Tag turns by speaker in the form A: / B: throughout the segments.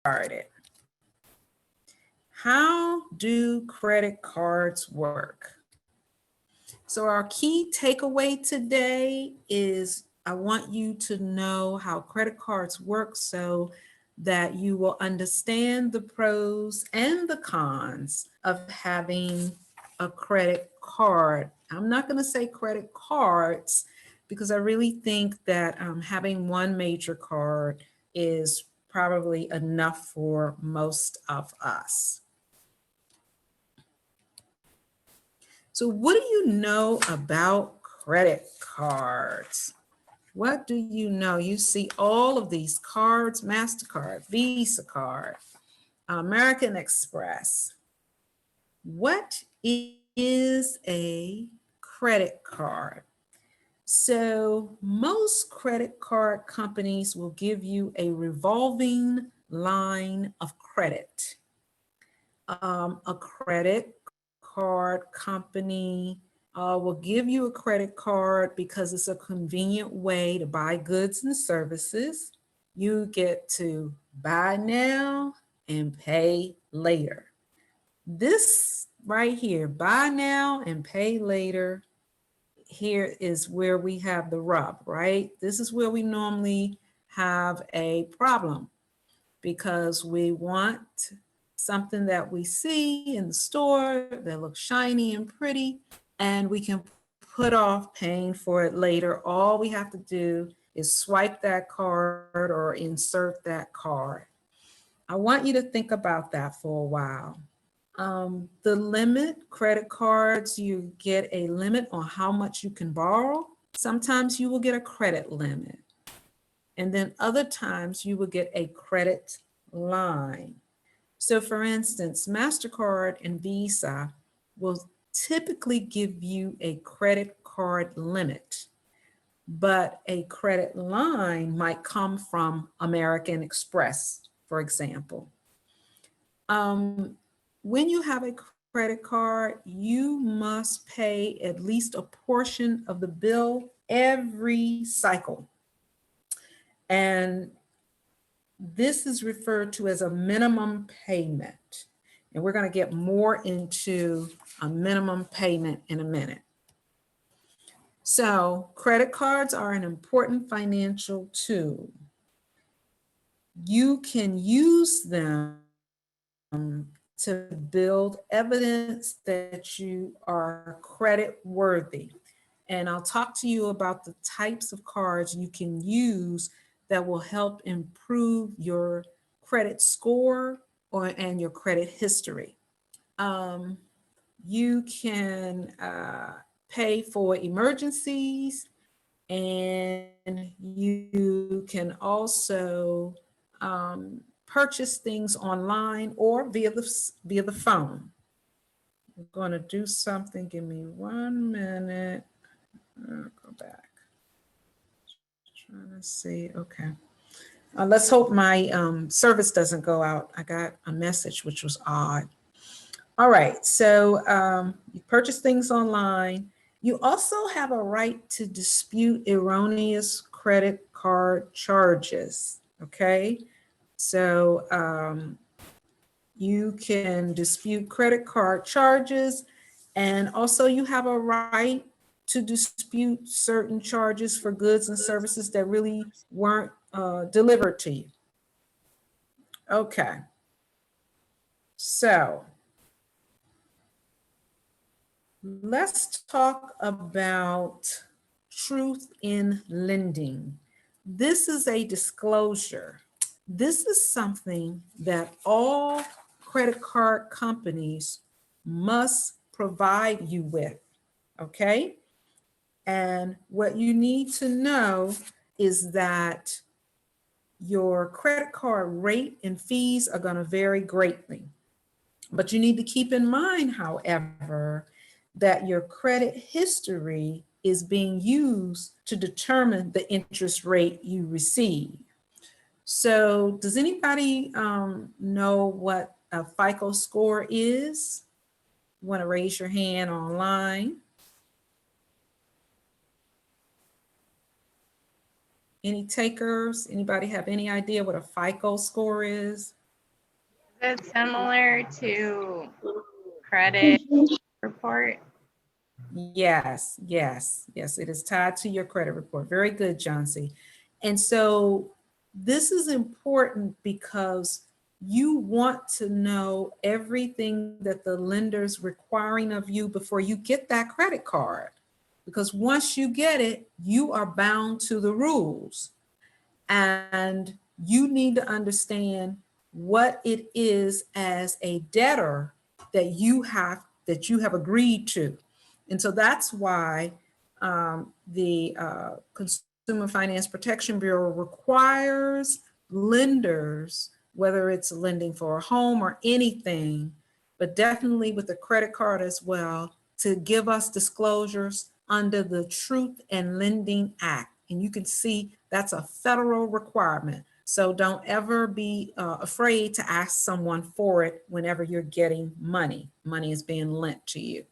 A: started. How do credit cards work? So our key takeaway today is I want you to know how credit cards work so that you will understand the pros and the cons of having a credit card. I'm not going to say credit cards because I really think that having one major card is probably enough for most of us. So what do you know about credit cards? What do you know? You see all of these cards: MasterCard, Visa card, American Express. What is a credit card? So most credit card companies will give you a revolving line of credit. A credit card company will give you a credit card because it's a convenient way to buy goods and services. You get to buy now and pay later. This right here, buy now and pay later, here is where we have the rub, right? This is where we normally have a problem because we want something that we see in the store that looks shiny and pretty, and we can put off paying for it later. All we have to do is swipe that card or insert that card. I want you to think about that for a while. The limit, credit cards, you get a limit on how much you can borrow. Sometimes you will get a credit limit. And then other times you will get a credit line. So for instance, MasterCard and Visa will typically give you a credit card limit, but a credit line might come from American Express, for example. When you have a credit card, you must pay at least a portion of the bill every cycle. And this is referred to as a minimum payment. And we're going to get more into a minimum payment in a minute. So credit cards are an important financial tool. You can use them to build evidence that you are credit worthy. And I'll talk to you about the types of cards you can use that will help improve your credit score and your credit history. You can pay for emergencies, and you can also purchase things online or via the phone. I'm going to do something. Give me 1 minute. I'll go back. Trying to see. Okay. Let's hope my service doesn't go out. I got a message which was odd. All right. So you purchase things online. You also have a right to dispute erroneous credit card charges. Okay. So you can dispute credit card charges, and also you have a right to dispute certain charges for goods and services that really weren't delivered to you. Okay. So let's talk about truth in lending. This is a disclosure. This is something that all credit card companies must provide you with, okay? And what you need to know is that your credit card rate and fees are going to vary greatly. But you need to keep in mind, however, that your credit history is being used to determine the interest rate you receive. So does anybody know what a FICO score is? You want to raise your hand online. Any takers? Anybody have any idea what a FICO score is?
B: Is it similar to credit report?
A: Yes, it is tied to your credit report. Very good, Johnsy. And so this is important because you want to know everything that the lender's requiring of you before you get that credit card. Because once you get it, you are bound to the rules. And you need to understand what it is as a debtor that you have agreed to. And so that's why the Consumer Finance Protection Bureau requires lenders, whether it's lending for a home or anything, but definitely with the credit card as well, to give us disclosures under the Truth in Lending Act. And you can see that's a federal requirement. So don't ever be afraid to ask someone for it whenever you're getting money. Money is being lent to you.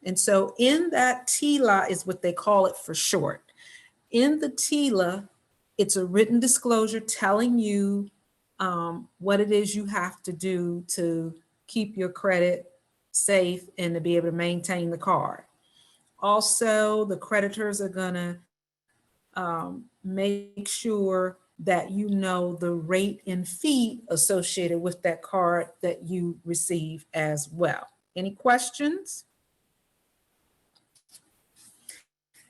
A: And so in that TILA is what they call it for short. In the TILA, it's a written disclosure telling you what it is you have to do to keep your credit safe and to be able to maintain the card. Also, the creditors are going to make sure that you know the rate and fee associated with that card that you receive as well. Any questions?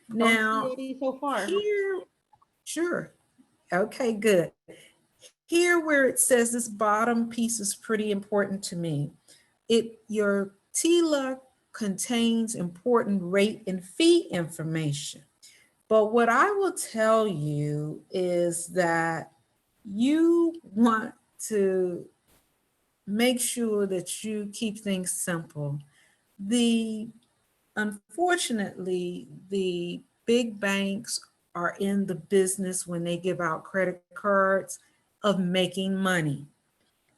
C: Don't
A: Now,
C: see any so far.
A: here, sure. Okay, good. Here where it says this bottom piece is pretty important to me. Your TILA contains important rate and fee information. But what I will tell you is that you want to make sure that you keep things simple. The Unfortunately, the big banks are in the business when they give out credit cards of making money.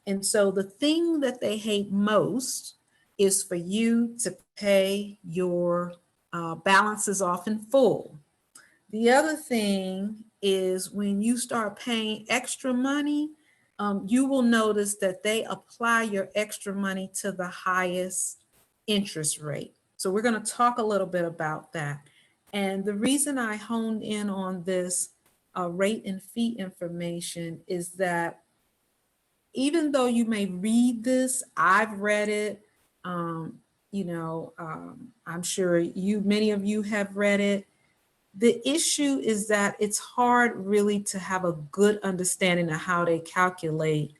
A: And so the thing that they hate most is for you to pay your balances off in full. The other thing is when you start paying extra money, you will notice that they apply your extra money to the highest interest rate. So we're going to talk a little bit about that. And the reason I honed in on this rate and fee information is that even though you may read this, I've read it. Um, I'm sure many of you have read it. The issue is that it's hard really to have a good understanding of how they calculate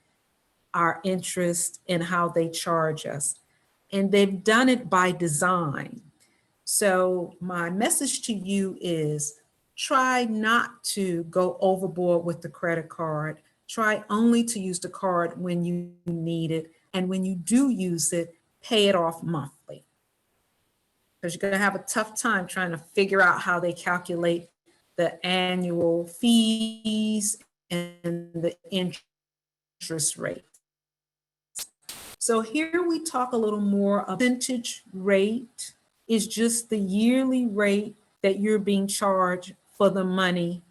A: our interest and how they charge us. And they've done it by design. So my message to you is try not to go overboard with the credit card. Try only to use the card when you need it. And when you do use it, pay it off monthly. Because you're going to have a tough time trying to figure out how they calculate the annual fees and the interest rates. So here we talk a little more about percentage rate is just the yearly rate that you're being charged for the money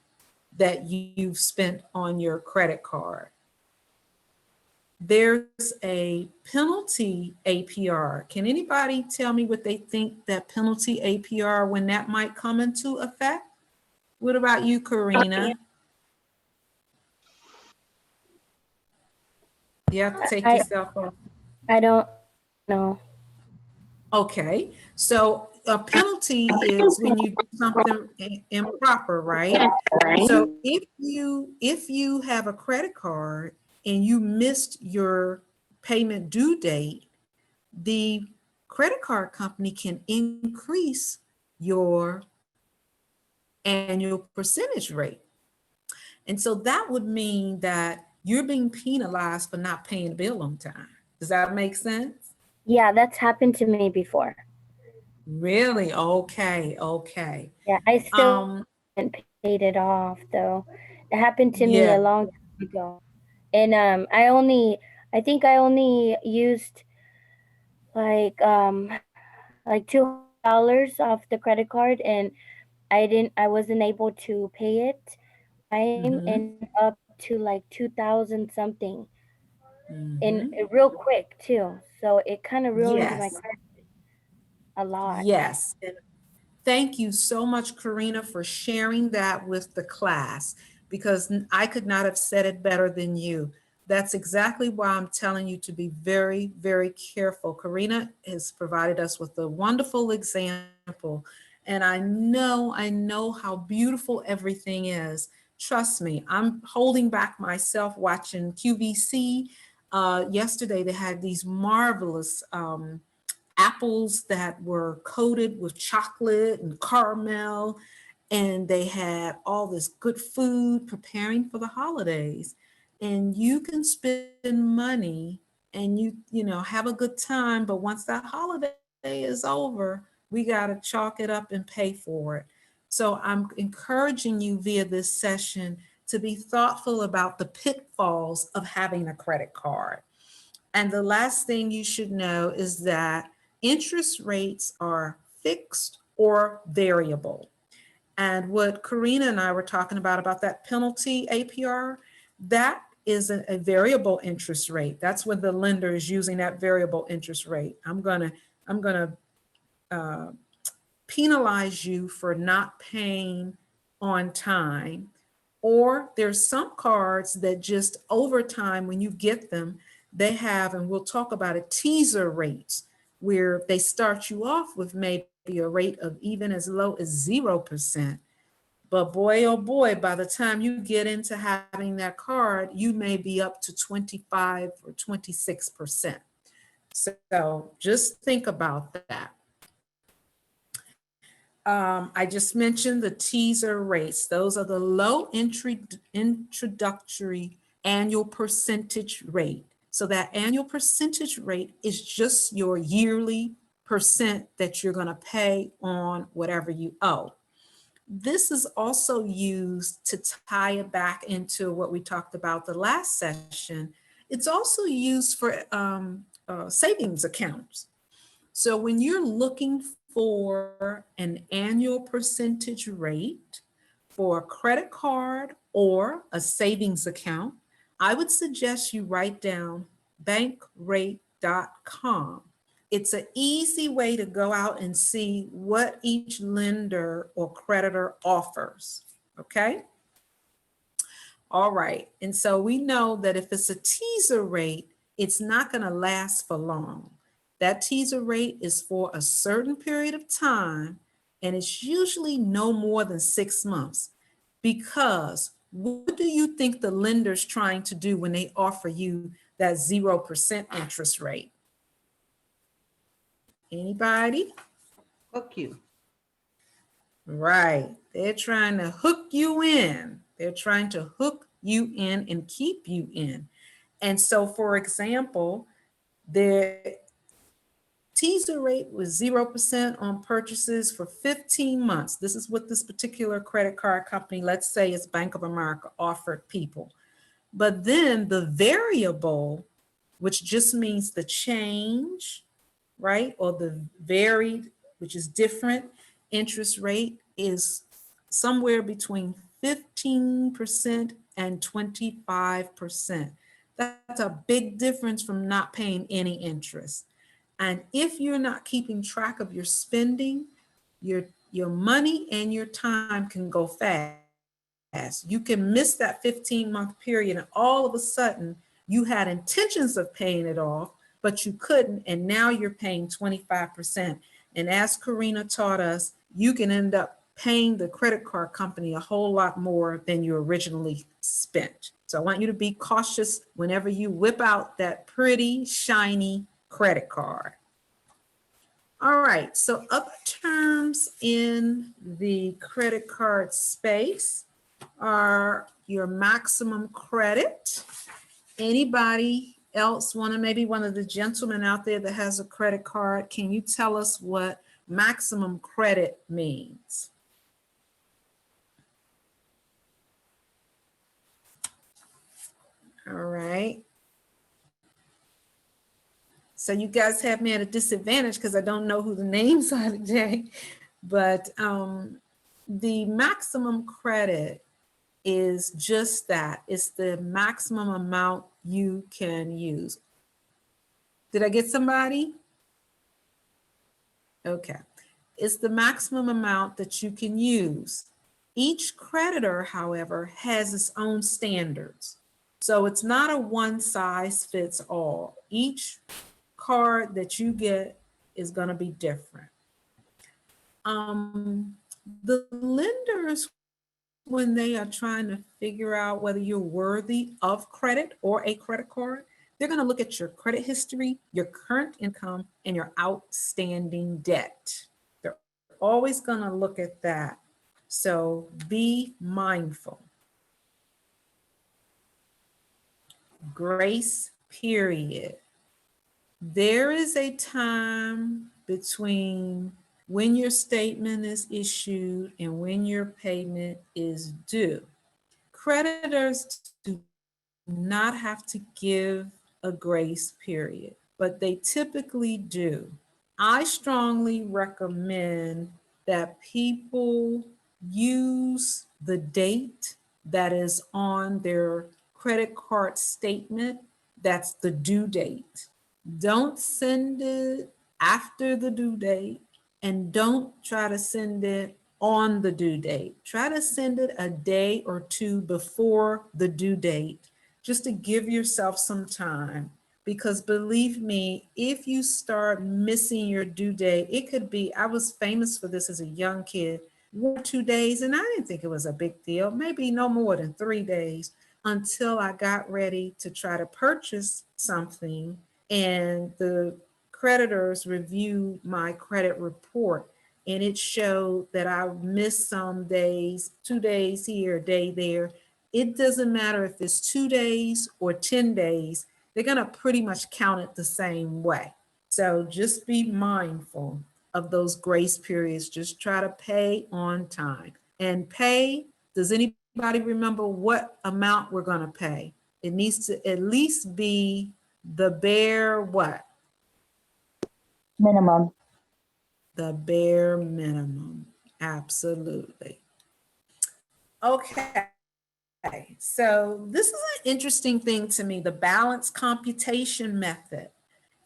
A: that you've spent on your credit card. There's a penalty APR. Can anybody tell me what they think that penalty APR, when that might come into effect? What about you, Karina? You have to take
D: I
A: yourself off.
D: I don't know.
A: Okay, so a penalty is when you do something improper, right? So if you have a credit card and you missed your payment due date, the credit card company can increase your annual percentage rate. And so that would mean that you're being penalized for not paying the bill on time. Does that make sense?
D: Yeah, that's happened to me before.
A: Really? Okay, okay.
D: Yeah, I still
A: Um,
D: haven't paid it off though. It happened to me
A: yeah.
D: a long time ago. And I think I only used like like $200 off the credit card, and I wasn't able to pay it on time,
A: Mhm.
D: and up to like 2,000 something. and
A: Mhm.
D: real quick too. So it kind of ruins my
A: Yes,
D: credit a lot.
A: yes. Thank you so much, Karina, for sharing that with the class because I could not have said it better than you. That's exactly why I'm telling you to be very, very careful. Karina has provided us with a wonderful example, and I know how beautiful everything is. Trust me, I'm holding back myself watching QVC. Yesterday, they had these marvelous apples that were coated with chocolate and caramel, and they had all this good food preparing for the holidays. And you can spend money and you know have a good time, but once that holiday is over, we got to chalk it up and pay for it. So I'm encouraging you via this session to be thoughtful about the pitfalls of having a credit card. And the last thing you should know is that interest rates are fixed or variable. And what Karina and I were talking about that penalty APR, that is a variable interest rate. That's when the lender is using that variable interest rate. I'm gonna uh, penalize you for not paying on time. Or there's some cards that just over time, when you get them, they have, and we'll talk about it, teaser rates, where they start you off with maybe a rate of even as low as 0%. But boy, oh boy, by the time you get into having that card, you may be up to 25 or 26%. So just think about that. I just mentioned the teaser rates. Those are the low introductory annual percentage rate. So that annual percentage rate is just your yearly percent that you're going to pay on whatever you owe. This is also used to tie it back into what we talked about the last session. It's also used for savings accounts. So when you're looking for an annual percentage rate for a credit card or a savings account, I would suggest you write down bankrate.com. It's an easy way to go out and see what each lender or creditor offers. Okay. All right. And so we know that if it's a teaser rate, it's not going to last for long. That teaser rate is for a certain period of time, and it's usually no more than 6 months. Because what do you think the lender's trying to do when they offer you that 0% interest rate? Anybody?
C: Hook you.
A: Right. They're trying to hook you in. They're trying to hook you in and keep you in. And so, for example, the teaser rate was 0% on purchases for 15 months. This is what this particular credit card company, let's say it's Bank of America, offered people. But then the variable, which just means the change, right? Or the varied, which is different interest rate, is somewhere between 15% and 25%. That's a big difference from not paying any interest. And if you're not keeping track of your spending, your money and your time can go fast. You can miss that 15-month period, and all of a sudden you had intentions of paying it off, but you couldn't, and now you're paying 25%. And as Karina taught us, you can end up paying the credit card company a whole lot more than you originally spent. So I want you to be cautious whenever you whip out that pretty, shiny credit card. All right, so other terms in the credit card space are your maximum credit. Anybody else want to, maybe one of the gentlemen out there that has a credit card, can you tell us what maximum credit means? All right. So you guys have me at a disadvantage because I don't know who the names are today, but the maximum credit is just that. It's the maximum amount you can use. Did I get somebody? Okay. It's the maximum amount that you can use. Each creditor, however, has its own standards. So it's not a one size fits all. Each card that you get is going to be different. The lenders, when they are trying to figure out whether you're worthy of credit or a credit card, they're going to look at your credit history, your current income, and your outstanding debt. They're always going to look at that. So be mindful. Grace period. There is a time between when your statement is issued and when your payment is due. Creditors do not have to give a grace period, but they typically do. I strongly recommend that people use the date that is on their credit card statement. That's the due date. Don't send it after the due date, and don't try to send it on the due date. Try to send it a day or two before the due date, just to give yourself some time. Because believe me, if you start missing your due date, it could be, I was famous for this as a young kid, 1 or 2 days, and I didn't think it was a big deal, maybe no more than 3 days, until I got ready to try to purchase something and the creditors reviewed my credit report, and it showed that I missed some days, 2 days here, a day there. It doesn't matter if it's 2 days or 10 days, they're going to pretty much count it the same way. So just be mindful of those grace periods. Just try to pay on time. And pay, does anybody remember what amount we're going to pay? It needs to at least be the bare what?
E: Minimum.
A: The bare minimum. Absolutely. Okay. So this is an interesting thing to me, the balance computation method.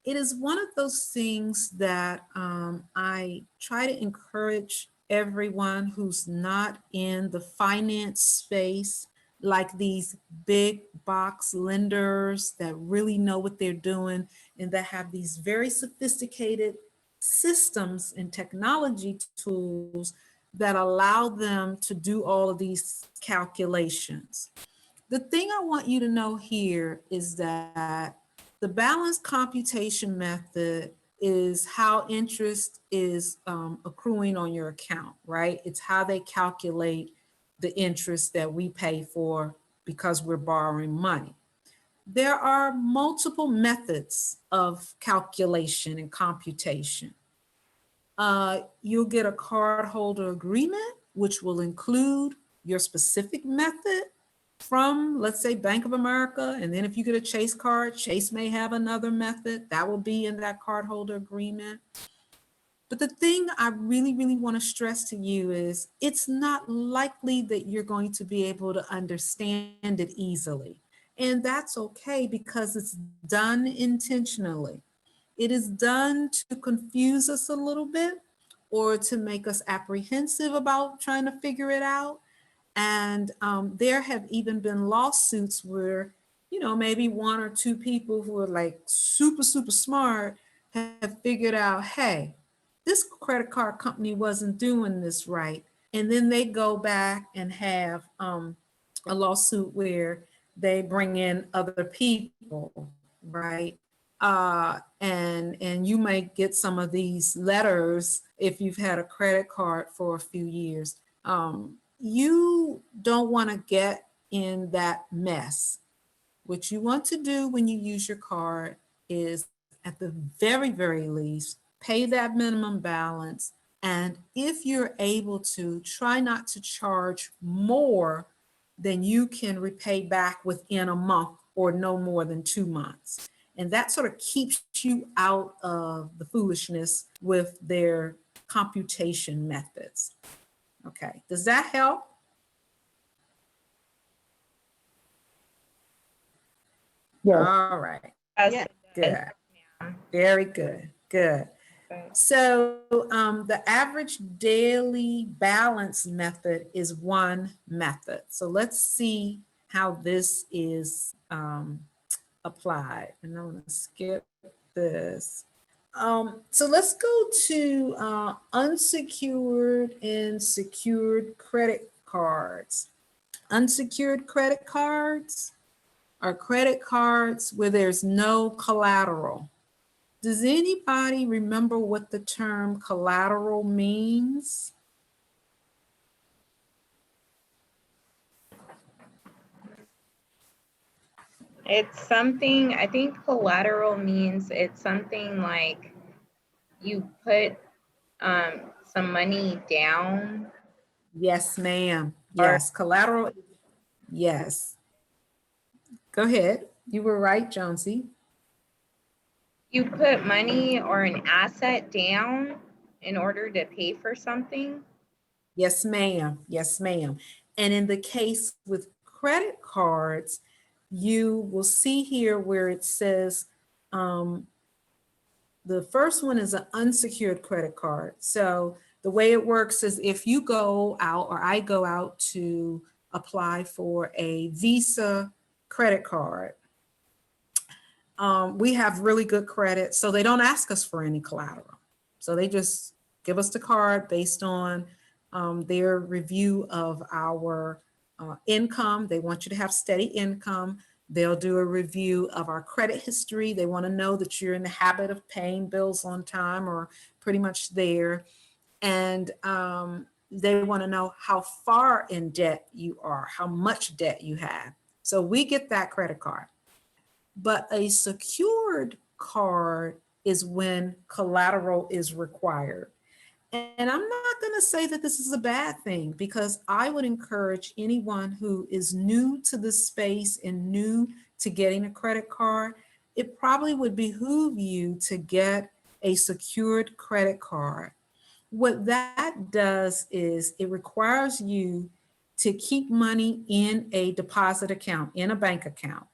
A: It is one of those things that I try to encourage everyone who's not in the finance space, like these big box lenders that really know what they're doing and that have these very sophisticated systems and technology tools that allow them to do all of these calculations. The thing I want you to know here is that the balance computation method is how interest is accruing on your account, right? It's how they calculate the interest that we pay for because we're borrowing money. There are multiple methods of calculation and computation. You'll get a cardholder agreement, which will include your specific method from, let's say, Bank of America. And then if you get a Chase card, Chase may have another method that will be in that cardholder agreement. But the thing I really, really want to stress to you is it's not likely that you're going to be able to understand it easily. And that's okay because it's done intentionally. It is done to confuse us a little bit or to make us apprehensive about trying to figure it out. And there have even been lawsuits where, you know, maybe 1 or 2 people who are like super, super smart have figured out, hey, this credit card company wasn't doing this right. And then they go back and have a lawsuit where they bring in other people, right? And you might get some of these letters if you've had a credit card for a few years. You don't want to get in that mess. What you want to do when you use your card is, at the very, very least, pay that minimum balance. And if you're able to, try not to charge more than you can repay back within a month or no more than 2 months. And that sort of keeps you out of the foolishness with their computation methods. Okay, does that help?
D: Yes.
A: All right.
B: Yes,
C: Yeah.
B: it does,
A: Good.
B: ma'am.
A: Very good. Good.
B: Good.
A: So the average daily balance method is one method. So let's see how this is applied. And I'm going to skip this. So let's go to unsecured and secured credit cards. Unsecured credit cards are credit cards where there's no collateral. Does anybody remember what the term collateral means?
B: It's something, I think collateral means it's something like you put some money down,
A: Yes, ma'am.
B: or
A: Yes, collateral. Yes. Go ahead. You were right, Jonesy.
B: you put money or an asset down in order to pay for something.
A: Yes, ma'am. Yes, ma'am. And in the case with credit cards, you will see here where it says the first one is an unsecured credit card. So the way it works is if you go out or I go out to apply for a Visa credit card, we have really good credit. So they don't ask us for any collateral. So they just give us the card based on their review of our income. They want you to have steady income. They'll do a review of our credit history. They want to know that you're in the habit of paying bills on time or pretty much there. And they want to know how far in debt you are, how much debt you have. So we get that credit card. But a secured card is when collateral is required. And I'm not going to say that this is a bad thing because I would encourage anyone who is new to this space and new to getting a credit card, it probably would behoove you to get a secured credit card. What that does is it requires you to keep money in a deposit account, in a bank account.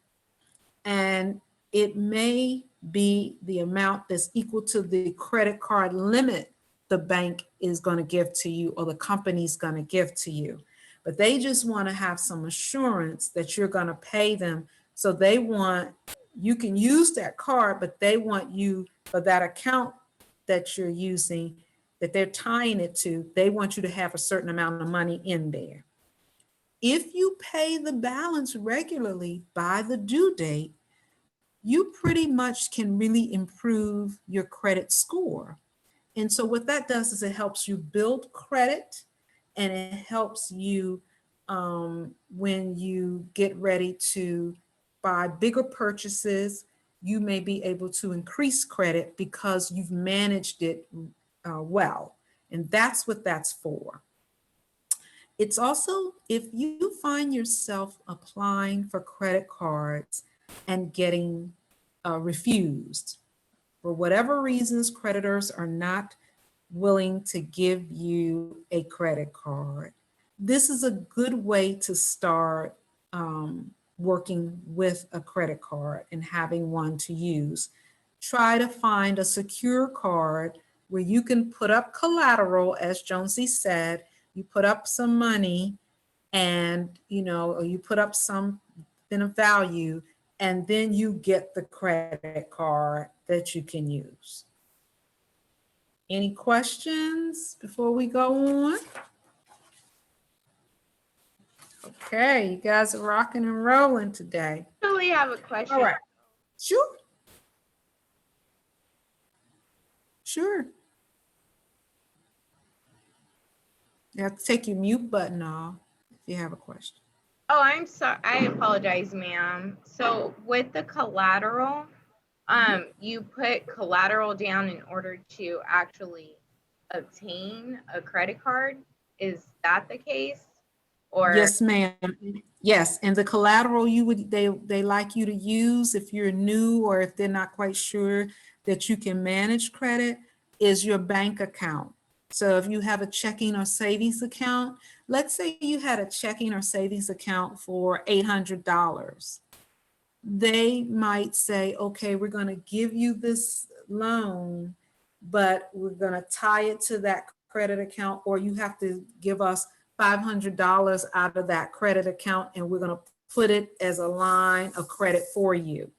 A: And it may be the amount that's equal to the credit card limit the bank is going to give to you or the company's going to give to you. But they just want to have some assurance that you're going to pay them. So they want, you can use that card, but they want you for that account that you're using, that they're tying it to, they want you to have a certain amount of money in there. If you pay the balance regularly by the due date, you pretty much can really improve your credit score. And so what that does is it helps you build credit and it helps you when you get ready to buy bigger purchases, you may be able to increase credit because you've managed it well. And that's what that's for. It's also if you find yourself applying for credit cards and getting refused. For whatever reasons, creditors are not willing to give you a credit card. This is a good way to start working with a credit card and having one to use. Try to find a secure card where you can put up collateral, as Jonesy said, you put up some money and, or you put up something of value, and then you get the credit card that you can use. Any questions before we go on? Okay, you guys are rocking and rolling today.
B: I really have a question.
A: All right. Sure. Sure. You have to take your mute button off if you have a question.
B: Oh, I'm sorry. I apologize, ma'am. So with the collateral, you put collateral down in order to actually obtain a credit card. Is that the case? Or
A: Yes, ma'am. Yes, and the collateral they like you to use if you're new or if they're not quite sure that you can manage credit is your bank account. So if you have a checking or savings account, let's say you had a checking or savings account for $800. they might say, okay, we're going to give you this loan, but we're going to tie it to that credit account, or you have to give us $500 out of that credit account, and we're going to put it as a line of credit for you.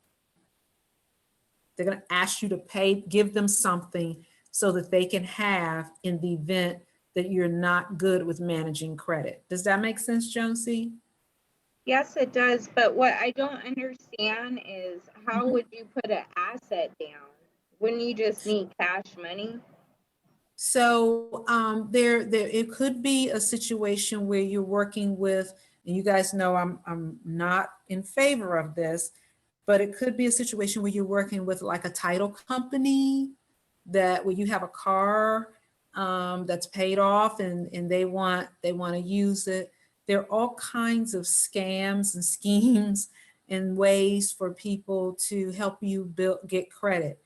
A: They're going to ask you to pay, give them something so that they can have in the event that you're not good with managing credit. Does that make sense, Jonesy?
B: Yes, it does. But what I don't understand is how would you put an asset down? Wouldn't you just need cash money?
A: So there it could be a situation where you're working with, and you guys know I'm not in favor of this, but it could be a situation where you're working with like a title company that where you have a car that's paid off and they want to use it. There are all kinds of scams and schemes and ways for people to help you get credit.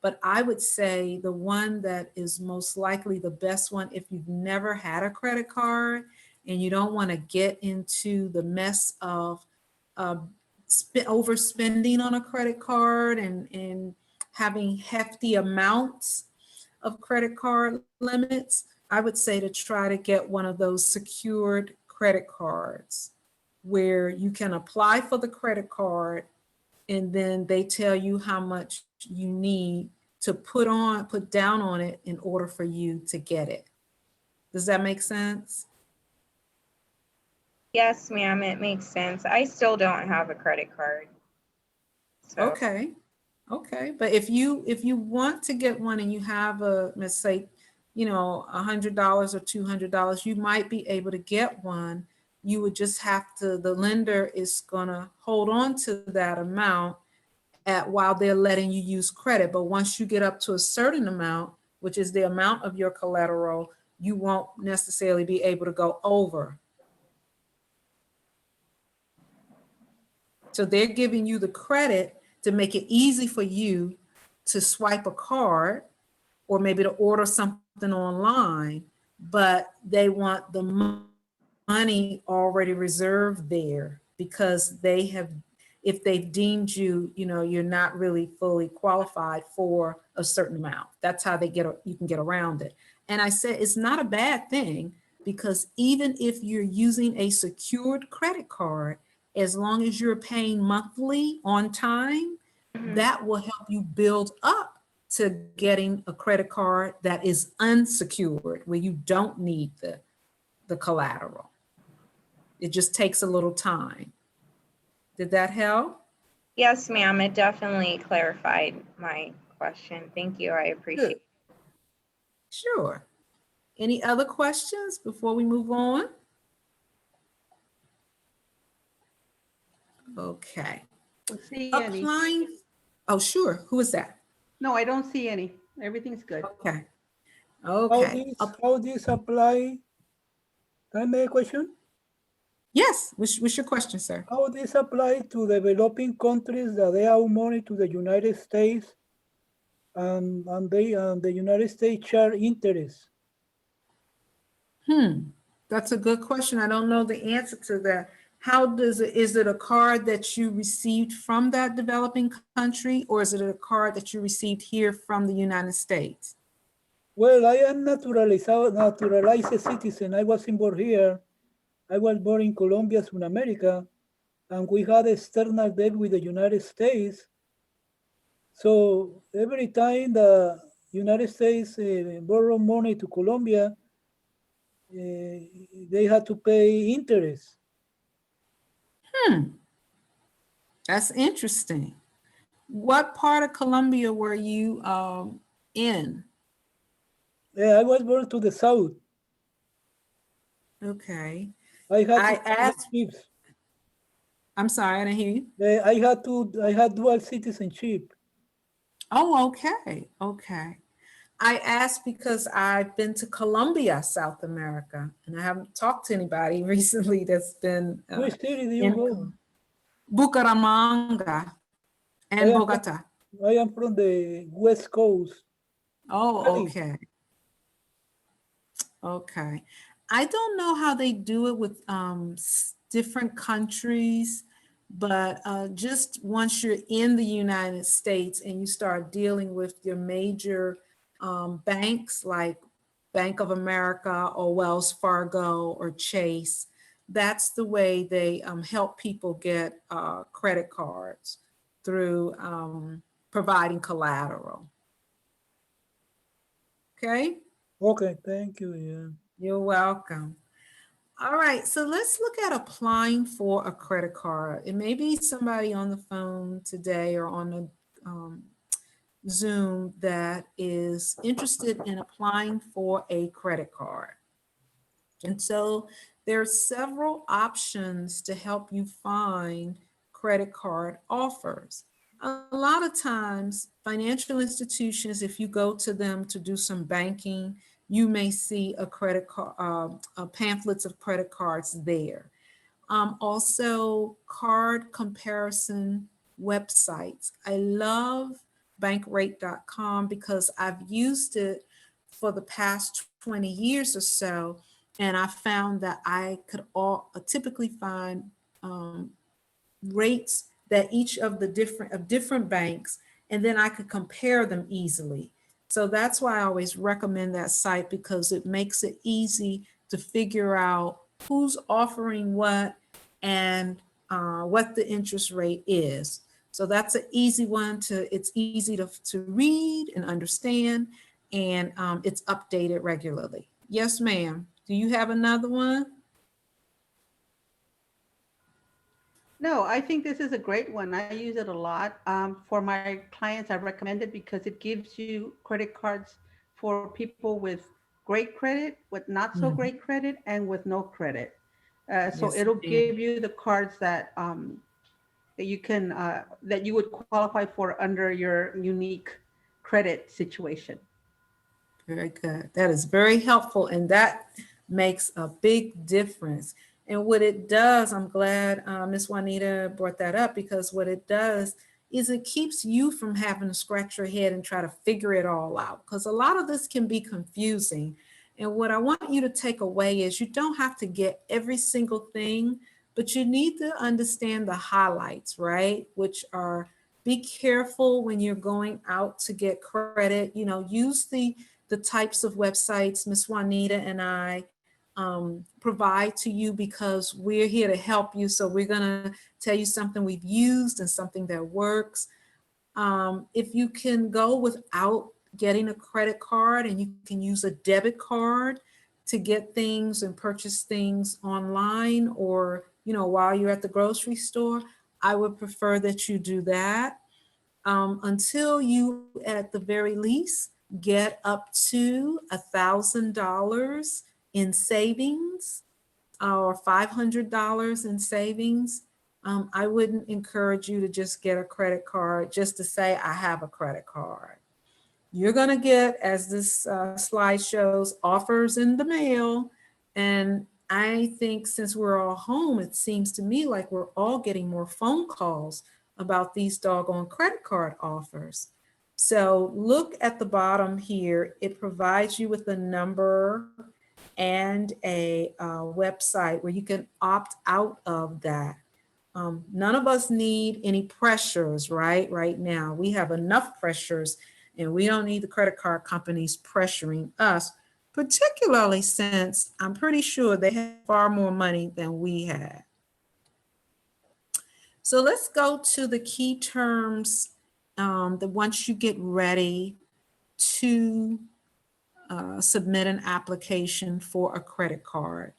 A: But I would say the one that is most likely the best one, if you've never had a credit card and you don't want to get into the mess of overspending on a credit card and having hefty amounts of credit card limits, I would say to try to get one of those secured credit cards where you can apply for the credit card and then they tell you how much you need to put down on it in order for you to get it. Does that make sense?
B: Yes, ma'am, it makes sense. I still don't have a credit card. So.
A: Okay. But if you want to get one and you have let's say, $100 or $200, you might be able to get one. You would just have to, the lender is gonna hold on to that amount while they're letting you use credit. But once you get up to a certain amount, which is the amount of your collateral, you won't necessarily be able to go over. So they're giving you the credit to make it easy for you to swipe a card or maybe to order something online, but they want the money already reserved there because if they've deemed you, you're not really fully qualified for a certain amount. That's how you can get around it. And I said, it's not a bad thing because even if you're using a secured credit card, as long as you're paying monthly on time, that will help you build up to getting a credit card that is unsecured, where you don't need the collateral. It just takes a little time. Did that help?
B: Yes, ma'am, it definitely clarified my question. Thank you. I appreciate it.
A: Sure. Any other questions before we move on? Okay.
C: Don't see any.
A: Applying. Oh, sure. Who is that?
C: No, I don't see any. Everything's good.
A: Okay.
E: How this apply? Can I make a question?
A: Yes. What's your question, sir?
E: How this apply to developing countries that they owe money to the United States and the United States charge interest?
A: That's a good question. I don't know the answer to that. Is it a card that you received from that developing country, or is it a card that you received here from the United States?
E: Well, I am naturalized citizen. I wasn't born here. I was born in Colombia, South America, and we had external debt with the United States. So every time the United States borrow money to Colombia, they had to pay interest.
A: That's interesting. What part of Colombia were you in?
E: I was born to the south.
A: Okay.
E: I asked.
A: I'm sorry, I didn't hear you.
E: I had dual citizenship.
A: Oh, okay. Okay. I asked because I've been to Colombia, South America, and I haven't talked to anybody recently that's been
E: Which city do you go?
A: Bucaramanga and Bogota.
E: I am from the West Coast.
A: Oh, okay. Okay. I don't know how they do it with different countries. But just once you're in the United States and you start dealing with your major banks like Bank of America or Wells Fargo or Chase, that's the way they help people get credit cards through providing collateral. Okay,
E: Okay, thank you. Yeah.
A: you're welcome. All right, so let's look at applying for a credit card. It may be somebody on the phone today or on the Zoom that is interested in applying for a credit card. And so there are several options to help you find credit card offers. A lot of times, financial institutions, if you go to them to do some banking, you may see a credit card, pamphlets of credit cards there. Also, card comparison websites. I love bankrate.com because I've used it for the past 20 years or so, and I found that I could typically find rates that each of the different banks, and then I could compare them easily. So that's why I always recommend that site, because it makes it easy to figure out who's offering what and what the interest rate is. So that's an easy one it's easy to read and understand, and it's updated regularly. Yes, ma'am. Do you have another one?
C: No, I think this is a great one. I use it a lot. For my clients, I recommend it because it gives you credit cards for people with great credit, with not so great credit, and with no credit. So
A: Yes,
C: it'll
A: ma'am.
C: give you the cards that that you can that you would qualify for under your unique credit situation.
A: Very good. That is very helpful, and that makes a big difference. And what it does, I'm glad Ms. Juanita brought that up, because what it does is it keeps you from having to scratch your head and try to figure it all out, because a lot of this can be confusing. And what I want you to take away is you don't have to get every single thing, but you need to understand the highlights, right? Which are, be careful when you're going out to get credit. Use the types of websites Ms. Juanita and I provide to you, because we're here to help you. So we're gonna tell you something we've used and something that works. If you can go without getting a credit card and you can use a debit card to get things and purchase things online, or while you're at the grocery store, I would prefer that you do that until you, at the very least, get up to $1,000 in savings or $500 in savings. I wouldn't encourage you to just get a credit card just to say, I have a credit card. You're going to get, as this slide shows, offers in the mail. And I think since we're all home, it seems to me like we're all getting more phone calls about these doggone credit card offers. So look at the bottom here. It provides you with a number and a website where you can opt out of that. None of us need any pressures right now. We have enough pressures, and we don't need the credit card companies pressuring us, particularly since I'm pretty sure they have far more money than we have. So let's go to the key terms that once you get ready to submit an application for a credit card.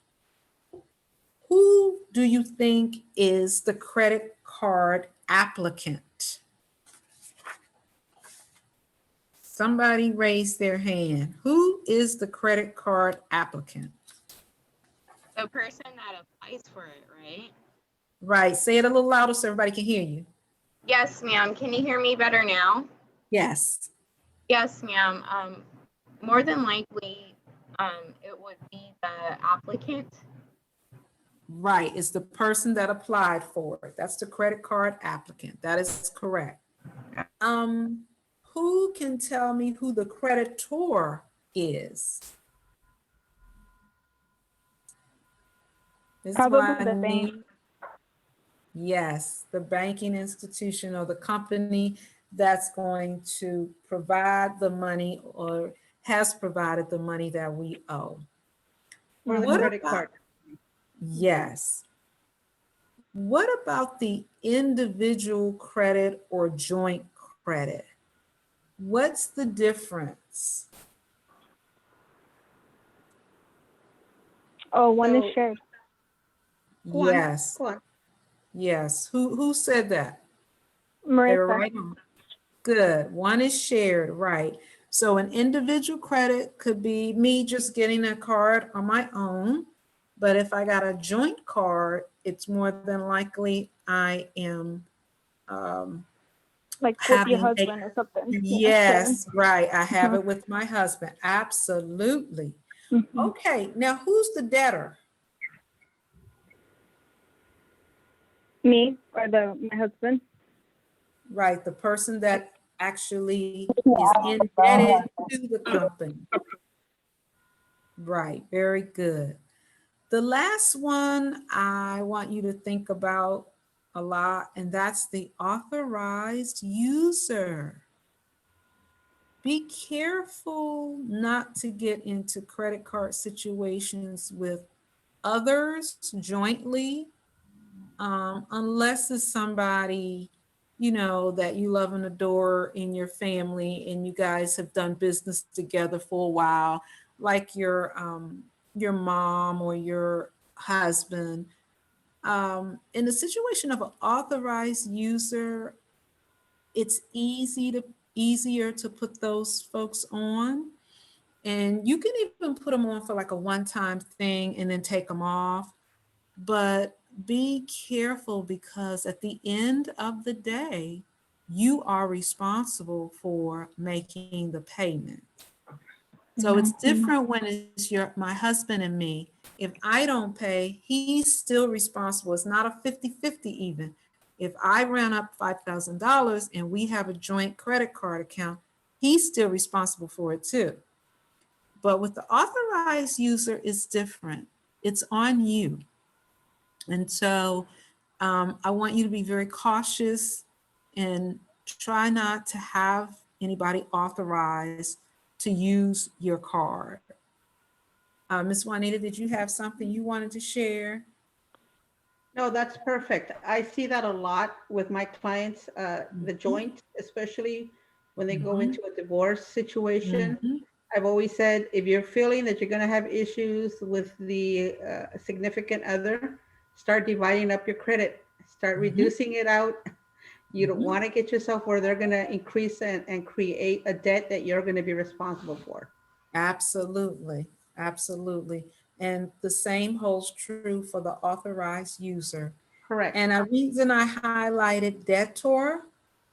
A: Who do you think is the credit card applicant? Somebody raise their hand. Who is the credit card applicant?
B: The person that applies for it, right?
A: Right. Say it a little louder so everybody can hear you.
B: Yes, ma'am. Can you hear me better now?
A: Yes.
B: Yes, ma'am. More than likely, it would be the applicant.
A: Right. It's the person that applied for it. That's the credit card applicant. That is correct. Who can tell me who the creditor is?
F: Probably the bank.
A: Yes, the banking institution or the company that's going to provide the money or has provided the money that we owe.
C: For the
A: What
C: credit
A: about,
C: card.
A: yes. What about the individual credit or joint credit? What's the difference?
F: Oh, one is
C: So
F: shared.
C: go on,
A: Yes,
C: go on.
A: yes. Who said that? They were
F: Marissa.
A: right on. Good. One is shared, right? So an individual credit could be me just getting a card on my own. But if I got a joint card, it's more than likely I am
F: Like with your
A: having a,
F: husband or something. Yeah, sharing.
A: yes, right. I have
F: Mhm.
A: it with my husband. Absolutely.
F: Mhm.
A: Okay. Now who's the debtor?
F: Me or my husband.
A: Right. The person that actually is indebted to the company. Right. Very good. The last one I want you to think about a lot, and that's the authorized user. Be careful not to get into credit card situations with others jointly, unless it's somebody, you know, that you love and adore in your family and you guys have done business together for a while, like your mom or your husband. In the situation of an authorized user, it's easier to put those folks on. And you can even put them on for like a one-time thing and then take them off. But be careful because at the end of the day, you are responsible for making the payment. So it's different when it's my husband and me. If I don't pay, he's still responsible. It's not a 50-50 even. If I ran up $5,000 and we have a joint credit card account, he's still responsible for it too. But with the authorized user, it's different. It's on you. And so I want you to be very cautious and try not to have anybody authorized to use your card. Ms. Juanita, did you have something you wanted to share?
C: No, that's perfect. I see that a lot with my clients, the joint, especially when they go into a divorce situation.
A: Mhm.
C: I've always said, if you're feeling that you're going to have issues with the significant other, start dividing up your credit, start reducing it out. You don't want to get yourself where they're going to increase and create a debt that you're going to be responsible for.
A: Absolutely, absolutely. And the same holds true for the authorized user.
C: Correct.
A: And a reason I highlighted debtor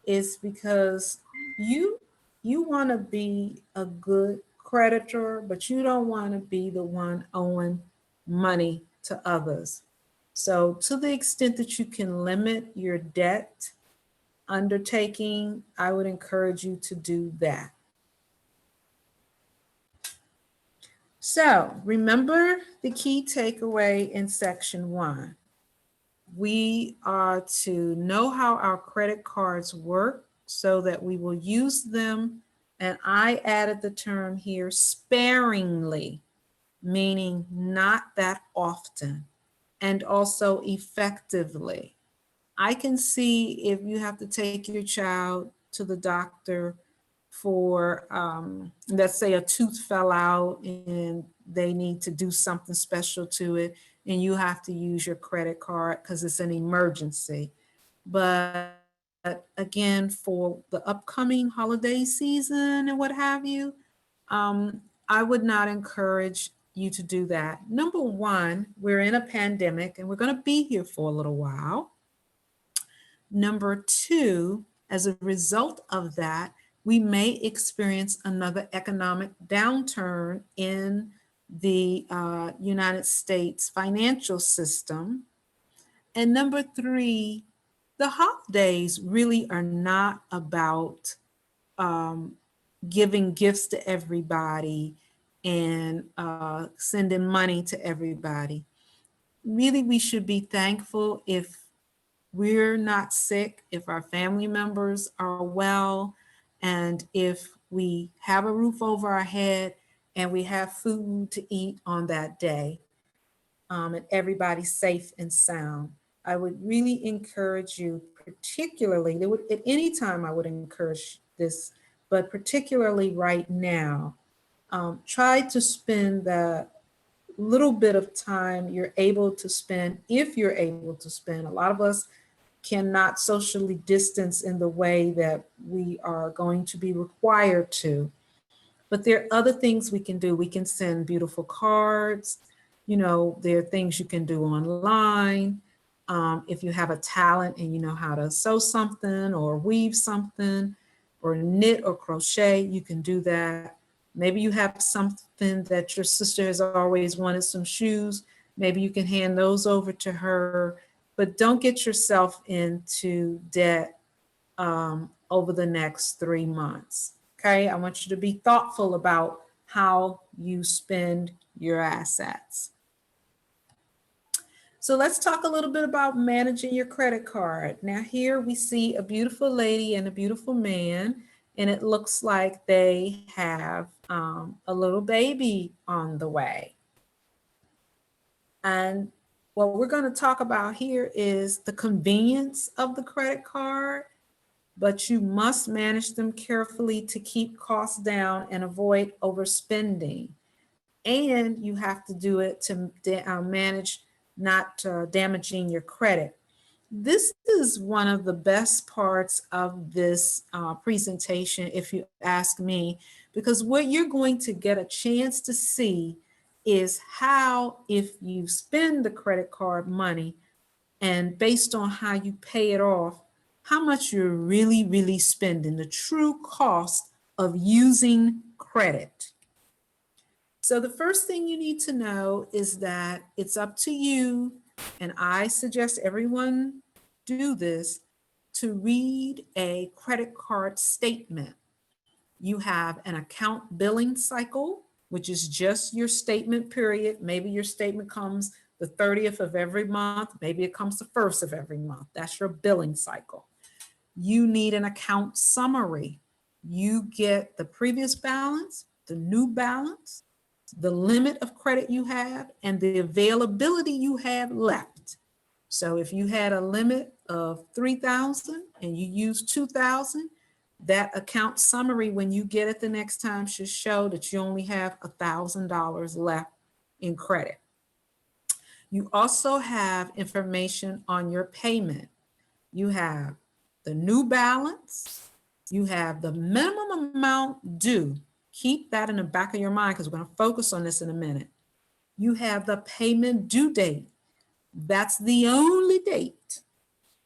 A: is because you you want to be a good creditor, but you don't want to be the one owing money to others. So to the extent that you can limit your debt undertaking, I would encourage you to do that. So remember the key takeaway in section 1. We are to know how our credit cards work so that we will use them. And I added the term here sparingly, meaning not that often, and also effectively. I can see if you have to take your child to the doctor for, let's say a tooth fell out and they need to do something special to it, and you have to use your credit card because it's an emergency. But again, for the upcoming holiday season and what have you, I would not encourage you to do that. Number one, we're in a pandemic and we're going to be here for a little while. Number two, as a result of that, we may experience another economic downturn in the United States financial system. And number three, the holidays really are not about um, giving gifts to everybody and sending money to everybody. Really, we should be thankful if we're not sick, if our family members are well, and if we have a roof over our head and we have food to eat on that day, and everybody's safe and sound. I would really encourage you, particularly, at any time I would encourage this, but particularly right now, try to spend the little bit of time you're able to spend, if you're able to spend. A lot of us cannot socially distance in the way that we are going to be required to. But there are other things we can do. We can send beautiful cards. You know, there are things you can do online. If you have a talent and you know how to sew something or weave something or knit or crochet, you can do that. Maybe you have something that your sister has always wanted, some shoes. Maybe you can hand those over to her, but don't get yourself into debt over the next 3 months. Okay, I want you to be thoughtful about how you spend your assets. So let's talk a little bit about managing your credit card. Now here we see a beautiful lady and a beautiful man, and it looks like they have a little baby on the way. And what we're going to talk about here is the convenience of the credit card, but you must manage them carefully to keep costs down and avoid overspending. And you have to do it to manage not damaging your credit. This is one of the best parts of this presentation, if you ask me, because what you're going to get a chance to see is how, if you spend the credit card money and based on how you pay it off, how much you're really spending, the true cost of using credit. So the first thing you need to know is that it's up to you, and I suggest everyone do this, to read a credit card statement. You have an account billing cycle, which is just your statement period. Maybe your statement comes the 30th of every month. Maybe it comes the 1st of every month. That's your billing cycle. You need an account summary. You get the previous balance, the new balance, the limit of credit you have, and the availability you have left. So if you had a limit of 3,000 and you use 2,000, that account summary, when you get it the next time, should show that you only have $1,000 left in credit. You also have information on your payment. You have the new balance. You have the minimum amount due. Keep that in the back of your mind because we're going to focus on this in a minute. You have the payment due date. That's the only date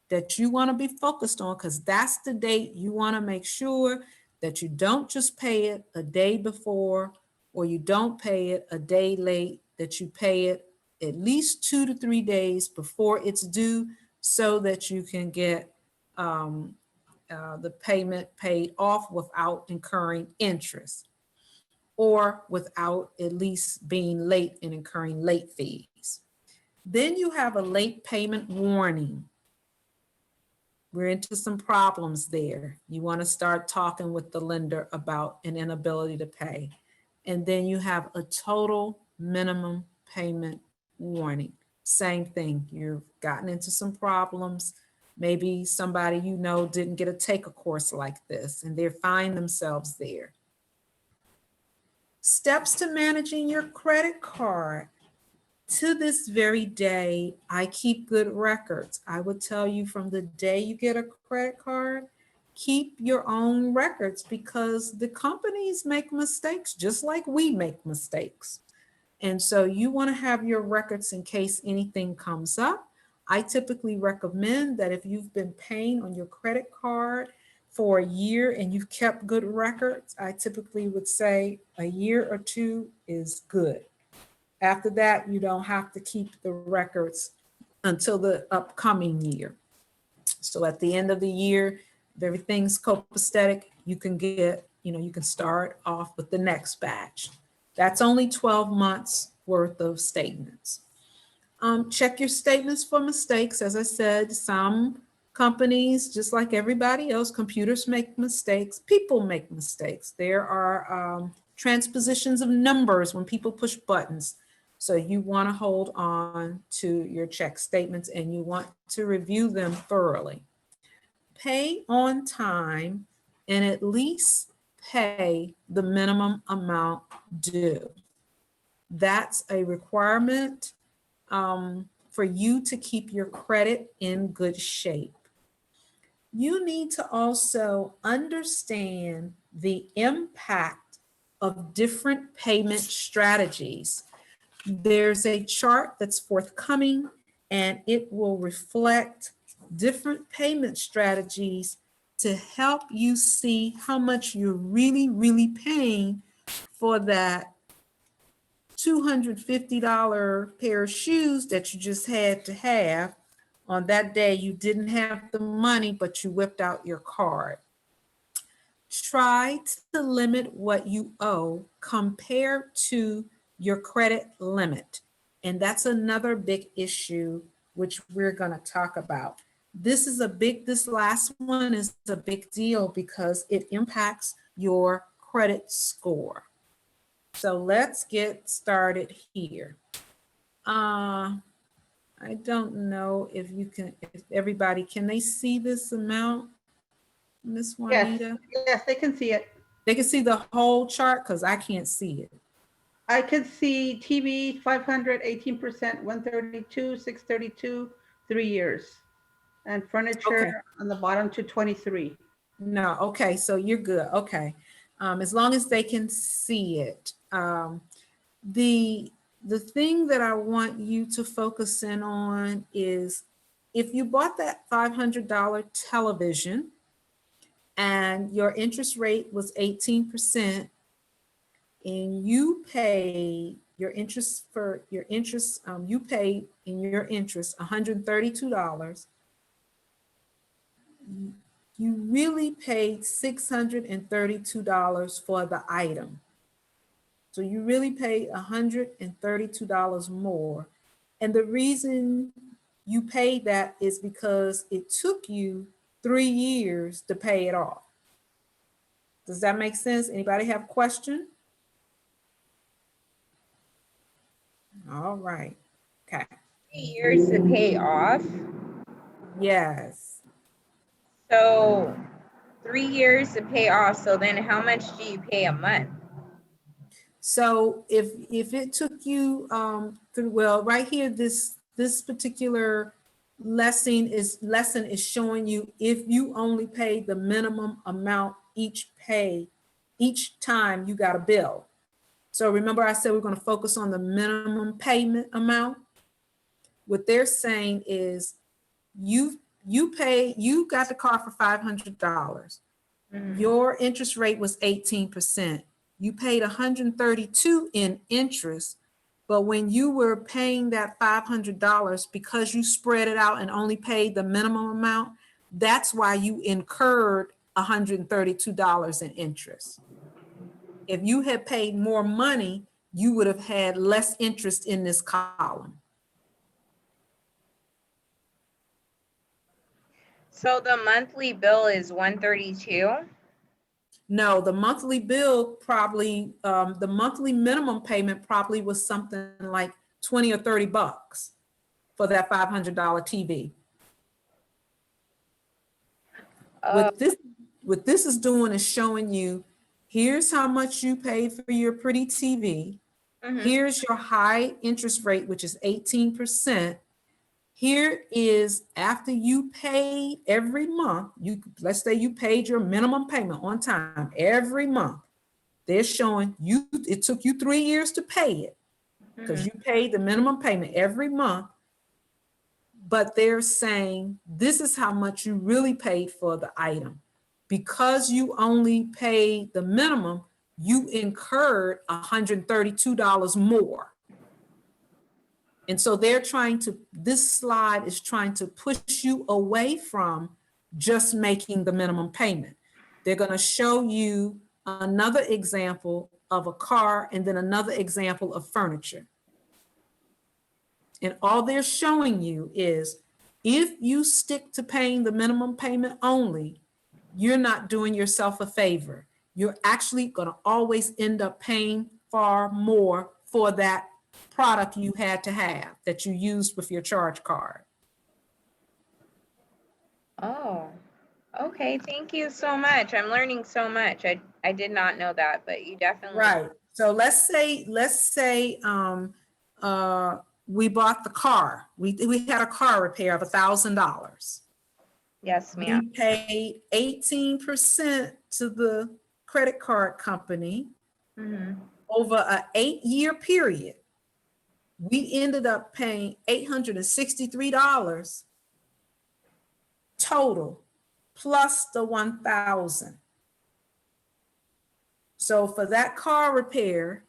A: that you want to be focused on, because that's the date you want to make sure that you don't just pay it a day before or you don't pay it a day late, that you pay it at least 2 to 3 days before it's due so that you can get the payment paid off without incurring interest or without at least being late and incurring late fees. Then you have a late payment warning. We're into some problems there. You want to start talking with the lender about an inability to pay. And then you have a total minimum payment warning. Same thing, you've gotten into some problems. Maybe somebody you know didn't get to take a course like this and they find themselves there. Steps to managing your credit card. To this very day, I keep good records. I would tell you from the day you get a credit card, keep your own records because the companies make mistakes just like we make mistakes. And so you want to have your records in case anything comes up. I typically recommend that if you've been paying on your credit card for a year and you've kept good records, I typically would say a year or 2 is good. After that, you don't have to keep the records until the upcoming year. So at the end of the year, if everything's copacetic, you can get, you can start off with the next batch. That's only 12 months worth of statements. Check your statements for mistakes. As I said, some companies, just like everybody else, computers make mistakes. People make mistakes. There are transpositions of numbers when people push buttons. So you want to hold on to your check statements and you want to review them thoroughly. Pay on time and at least pay the minimum amount due. That's a requirement for you to keep your credit in good shape. You need to also understand the impact of different payment strategies. There's a chart that's forthcoming and it will reflect different payment strategies to help you see how much you're really paying for that $250 pair of shoes that you just had to have. On that day, you didn't have the money, but you whipped out your card. Try to limit what you owe compared to your credit limit. And that's another big issue, which we're going to talk about. This last one is a big deal because it impacts your credit score. So let's get started here. I don't know if everybody, can they see this amount, Miss Juanita?
C: Yes, they can see it.
A: They can see the whole chart because I can't see it.
C: I could see TV 500, 18%, 132, 632, 3 years. And furniture
A: Okay.
C: on the bottom to 23.
A: No, okay, so you're good. Okay. As long as they can see it. The thing that I want you to focus in on is if you bought that $500 television and your interest rate was 18% and you paid your interest you paid in your interest $132, you really paid $632 for the item. So you really paid $132 more. And the reason you paid that is because it took you 3 years to pay it off. Does that make sense? Anybody have a question? All right. Okay.
B: 3 years to pay off.
A: Yes.
B: So 3 years to pay off. So then how much do you pay a month?
A: So if it took you well, right here, this particular lesson is showing you if you only pay the minimum amount each time you got a bill. So remember I said we're going to focus on the minimum payment amount. What they're saying is you got the car for $500. Your interest rate was 18%. You paid $132 in interest, but when you were paying that $500, because you spread it out and only paid the minimum amount, that's why you incurred $132 in interest. If you had paid more money, you would have had less interest in this column.
B: So the monthly bill is 132.
A: No, the monthly bill probably, the monthly minimum payment probably was something like 20 or 30 bucks for that $500 TV. What this is doing is showing you, here's how much you paid for your pretty TV. Here's your high interest rate, which is 18%. Here is after you paid every month, let's say you paid your minimum payment on time every month. They're showing you, it took you 3 years to pay it because you paid the minimum payment every month. But they're saying this is how much you really paid for the item. Because you only paid the minimum, you incurred $132 more. And so this slide is trying to push you away from just making the minimum payment. They're going to show you another example of a car and then another example of furniture. And all they're showing you is if you stick to paying the minimum payment only, you're not doing yourself a favor. You're actually going to always end up paying far more for that product you had to have that you used with your charge card.
B: Oh, okay. Thank you so much. I'm learning so much. I did not know that, but you definitely.
A: Right. So let's say we bought the car. We had a car repair of $1,000.
B: Yes, ma'am.
A: We paid 18% to the credit card company
B: Mm-hmm.
A: over an 8-year period. We ended up paying $863 total, plus the $1,000. So for that car repair,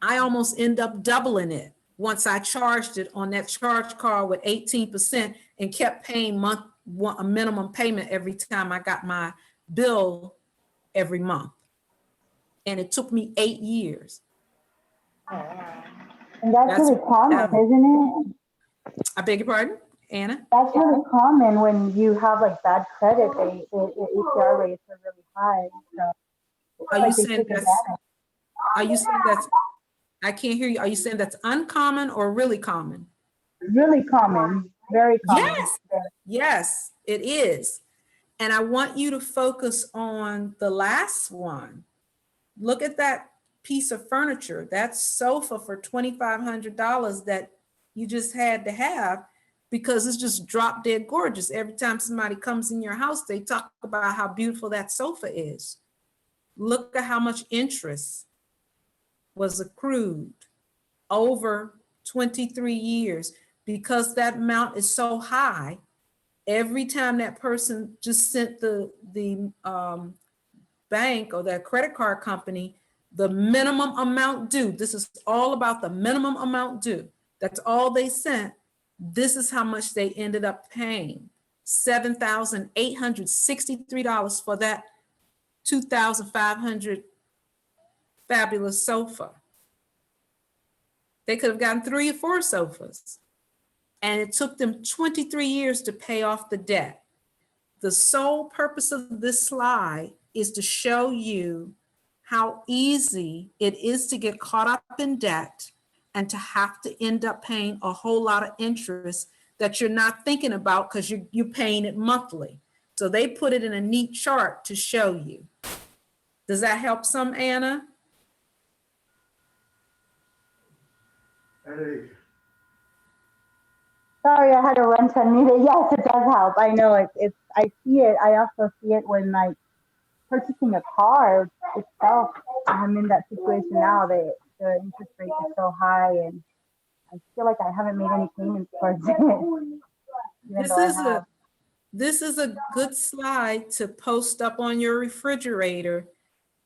A: I almost end up doubling it once I charged it on that charge card with 18% and kept paying a minimum payment every time I got my bill every month. And it took me 8 years.
B: Oh, wow.
G: And that's really common, isn't it?
A: I beg your pardon, Anna?
G: That's really common when you have like bad credit. The APR rates are really high. So
A: Are you saying that's, I can't hear you. Are you saying that's uncommon or really common?
G: really common, very common.
A: Yes, yes, it is. And I want you to focus on the last one. Look at that piece of furniture, that sofa for $2,500 that you just had to have because it's just drop dead gorgeous. Every time somebody comes in your house, they talk about how beautiful that sofa is. Look at how much interest was accrued over 23 years. Because that amount is so high, every time that person just sent the bank or their credit card company the minimum amount due, this is all about the minimum amount due, that's all they sent, this is how much they ended up paying. $7,863 for that $2,500 fabulous sofa. They could have gotten 3 or 4 sofas. And it took them 23 years to pay off the debt. The sole purpose of this slide is to show you how easy it is to get caught up in debt and to have to end up paying a whole lot of interest that you're not thinking about because you're paying it monthly. So they put it in a neat chart to show you. Does that help some, Anna?
G: Sorry, I had to run to unmute it. Yes, it does help. I know it's I see it. I also see it when like purchasing a car itself. I'm in that situation now. The interest rate is so high, and I feel like I haven't made any payments towards it.
A: This is a good slide to post up on your refrigerator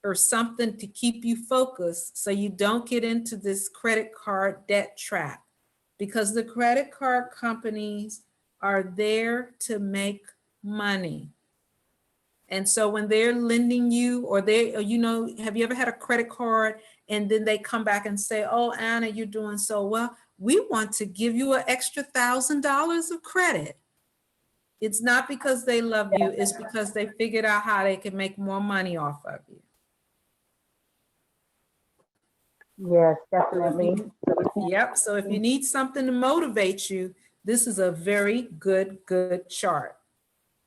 A: or something to keep you focused so you don't get into this credit card debt trap. Because the credit card companies are there to make money. And so when they're lending you or have you ever had a credit card and then they come back and say, oh, Anna, you're doing so well. We want to give you an extra $1,000 of credit. It's not because they love you, it's because they figured out how they can make more money off of you.
G: Yes, definitely.
A: Yep. So if you need something to motivate you, this is a very good chart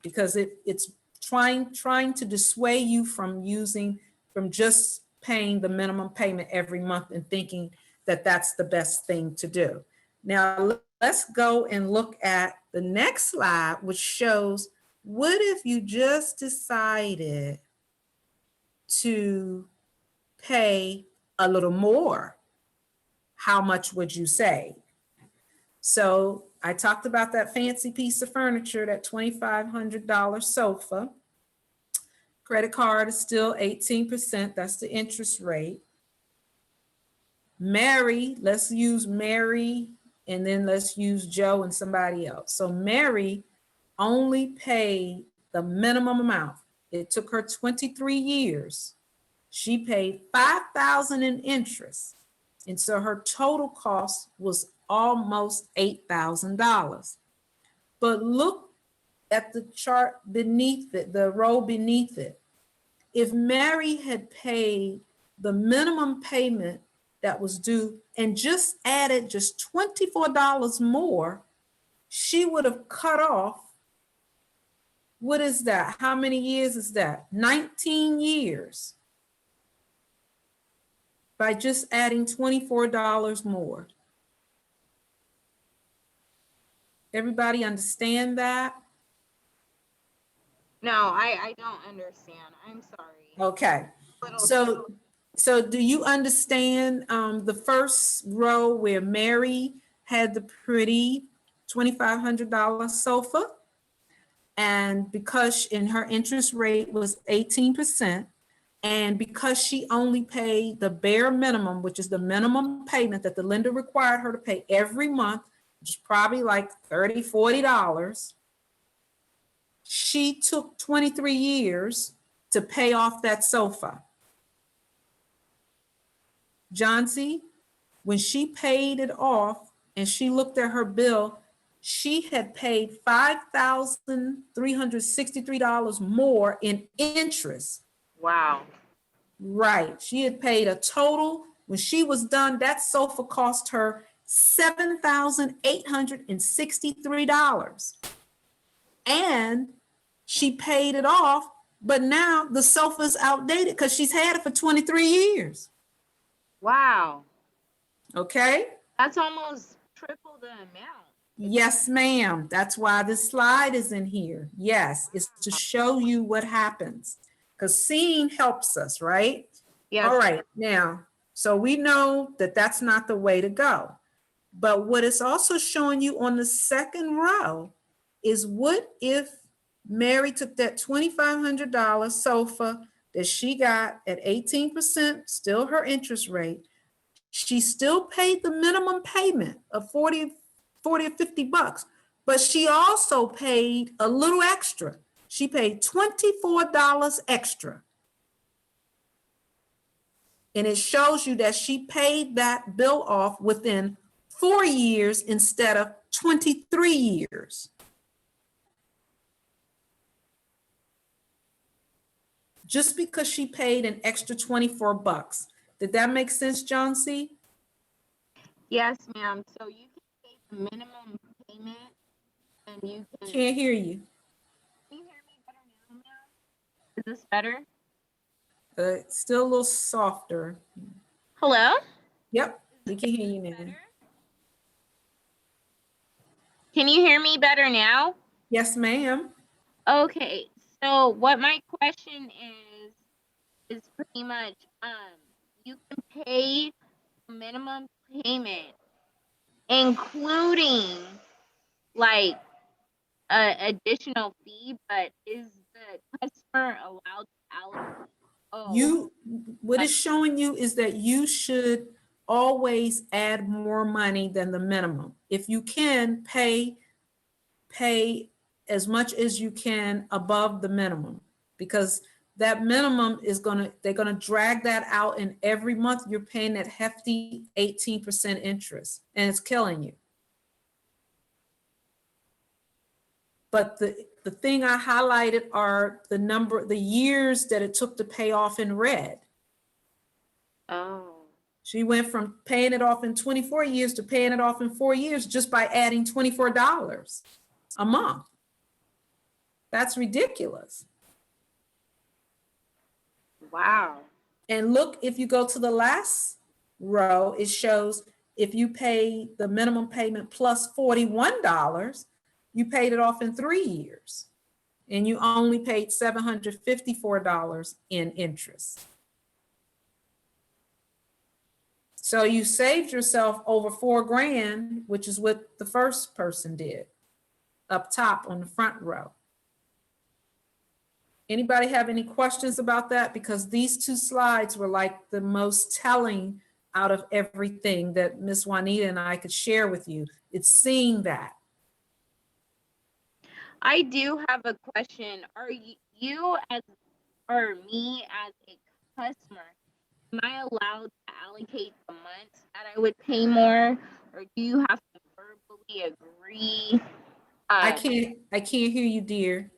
A: because it's trying to dissuade you from just paying the minimum payment every month and thinking that that's the best thing to do. Now let's go and look at the next slide, which shows what if you just decided to pay a little more? How much would you save? So I talked about that fancy piece of furniture, that $2,500 sofa. Credit card is still 18%. That's the interest rate. Mary, let's use Mary, and then let's use Joe and somebody else. So Mary only paid the minimum amount. It took her 23 years. She paid $5,000 in interest. And so her total cost was almost $8,000. But look at the chart beneath it, the row beneath it. If Mary had paid the minimum payment that was due and just added just $24 more, she would have cut off, what is that? How many years is that? 19 years by just adding $24 more. Everybody understand that?
B: No, I don't understand. I'm sorry.
A: Okay. So do you understand the first row where Mary had the pretty $2,500 sofa? And because in her interest rate was 18%, and because she only paid the bare minimum, which is the minimum payment that the lender required her to pay every month, which is probably like $30, $40, she took 23 years to pay off that sofa. John C., when she paid it off and she looked at her bill, she had paid $5,363 more in interest.
B: Wow.
A: Right. She had paid a total, when she was done, that sofa cost her $7,863. And she paid it off, but now the sofa's outdated because she's had it for 23 years.
B: Wow.
A: Okay?
B: That's almost triple the amount.
A: Yes, ma'am. That's why this slide is in here. Yes, it's to show you what happens. Because seeing helps us, right?
B: Yes.
A: All right, now, so we know that that's not the way to go. But what it's also showing you on the second row is what if Mary took that $2,500 sofa that she got at 18%, still her interest rate. She still paid the minimum payment of 40 or 50 bucks, but she also paid a little extra. She paid $24 extra. And it shows you that she paid that bill off within 4 years instead of 23 years. Just because she paid an extra 24 bucks. Did that make sense, John C.?
B: Yes, ma'am. So you can pay the minimum payment and you can.
A: Can't hear you.
B: Can you hear me better now, ma'am? Is this better?
A: Still a little softer.
B: Hello?
A: Yep, we can hear you now.
B: Better? Can you hear me better now?
A: Yes, ma'am.
B: Okay. So what my question is pretty much you can pay a minimum payment including like a additional fee, but is the customer allowed to allocate?
A: What it's showing you is that you should always add more money than the minimum. If you can, pay as much as you can above the minimum, because that minimum is they're gonna drag that out, and every month you're paying that hefty 18% interest, and it's killing you. But the thing I highlighted are the years that it took to pay off in red.
B: Oh.
A: She went from paying it off in 24 years to paying it off in 4 years just by adding $24 a month. That's ridiculous.
B: Wow.
A: And look, if you go to the last row, it shows if you pay the minimum payment plus $41, you paid it off in 3 years. And you only paid $754 in interest. So you saved yourself over $4,000, which is what the first person did up top on the front row. Anybody have any questions about that? Because these two slides were like the most telling out of everything that Miss Juanita and I could share with you. It's seeing that.
B: I do have a question. Are you as or me as a customer, am I allowed to allocate the months that I would pay more, or do you have to verbally agree?
A: I can't hear you, dear.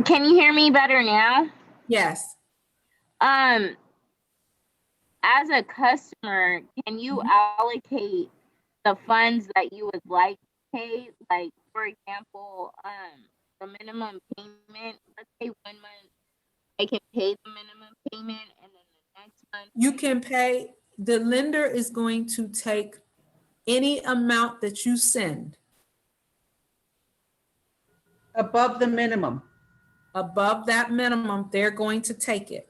B: Can you hear me better now?
A: Yes.
B: As a customer, can you allocate the funds that you would like to pay? Like, for example, the minimum payment, let's say 1 month, I can pay the minimum payment, and then the next month.
A: You can pay, the lender is going to take any amount that you send
C: Above the minimum.
A: above that minimum, they're going to take it.